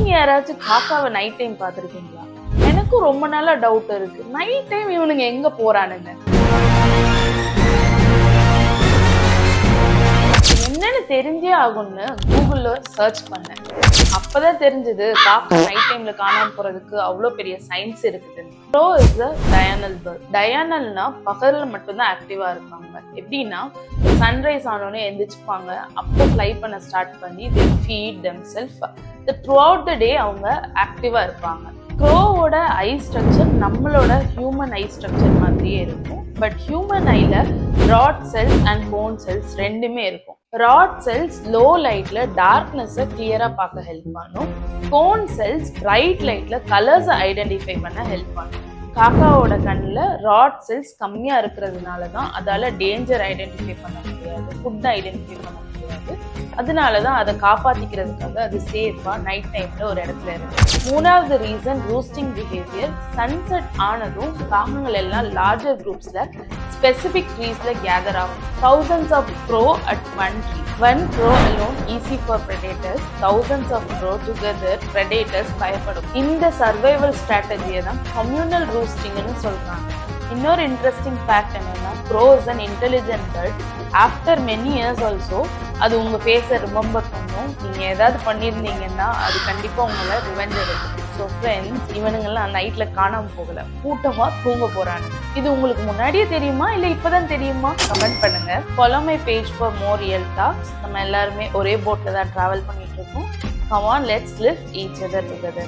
நீங்க யாராச்சும் காக்காவை night time பார்த்துருக்கீங்களா? எனக்கும் ரொம்ப நாளா டவுட் இருக்கு, நைட் டைம் இவனுங்க எங்க போறானுங்க, என்னன்னு தெரிஞ்சே ஆகும்னு கூகுள்ல சர்ச் பண்ணேன். அப்பதான் தெரிஞ்சது காக்கா நைட் டைம்ல காணாம போறதுக்கு அவ்வளவு பெரிய சயின்ஸ் இருக்குது. Grow is a diurnal bird. டயர்னல்னா பகல்ல மட்டும்தான் ஆக்டிவா இருப்பாங்க. எப்படின்னா சன்ரைஸ் ஆனோடனே எந்திரிச்சுப்பாங்க, அப்போ ஃப்ளை பண்ண ஸ்டார்ட் பண்ணி they feed themselves. throughout the day அவங்க ஆக்டிவா இருப்பாங்க. க்ரோவோட ஐ ஸ்ட்ரக்சர் நம்மளோட ஹியூமன் ஐ ஸ்ட்ரக்சர் மாதிரியே இருக்கும். பட் ஹியூமன் ஐல rod cells and cone cells ரெண்டுமே இருக்கும். ராட் செல்ஸ் லோ லைட்ல டார்க்னஸை கிளியரா பார்க்க ஹெல்ப் பண்ணும். கோன் செல்ஸ் பிரைட் லைட்ல கலர்ஸை ஐடென்டிஃபை பண்ண ஹெல்ப் பண்ணும். காக்காவோட கண்ணில் ராட் செல்ஸ் கம்மியா இருக்கிறதுனால தான் அதால டேஞ்சர் ஐடென்டிஃபை பண்ண முடியாது, ஃபுட் ஐடென்டிஃபை பண்ண முடியாது. அதனாலதான் அதை காப்பாத்திக்கிறதுக்காக அது சேஃபா நைட் டைம்ல ஒரு இடத்துல இருக்கு. மூணாவது ரீசன் ரூஸ்டிங் பிஹேவியர். சன்செட் ஆனதும் காகங்கள் எல்லாம் லார்ஜர் குரூப்ஸ்ல ஸ்பெசிபிக் ட்ரீஸ்ல கேதர் ஆகும். thousands of crow at one tree. One crow alone easy for predators. Thousands of crow together predators பயப்படும். இந்த சர்வைவல் ஸ்ட்ராட்டஜியை தான் கம்யூனல் ரூஸ்டிங்னு சொல்றாங்க. இன்னொரு இன்ட்ரெஸ்டிங் ஃபேக்ட் என்னன்னா, crow is an intelligent bird. After many years also அது உங்க ஃபேஸை ரிமெம்பர் பண்ணும். நீங்க ஏதாவது பண்ணியிருந்தீங்கன்னா அது கண்டிப்பா உங்களை ரிவெஞ்ச் எடுக்கும். ஸோ ஃப்ரெண்ட்ஸ், இவனுங்கெல்லாம் நைட்ல காணாம போகல, கூட்டமா தூங்க போறாங்க. இது உங்களுக்கு முன்னாடியே தெரியுமா இல்ல இப்பதான் தெரியுமா? கமெண்ட் பண்ணுங்க. Follow my page for more real talks. நம்ம எல்லாருமே ஒரே போட்ல தான் டிராவல் பண்ணிட்டு இருக்கோம். Come on, let's live each other together.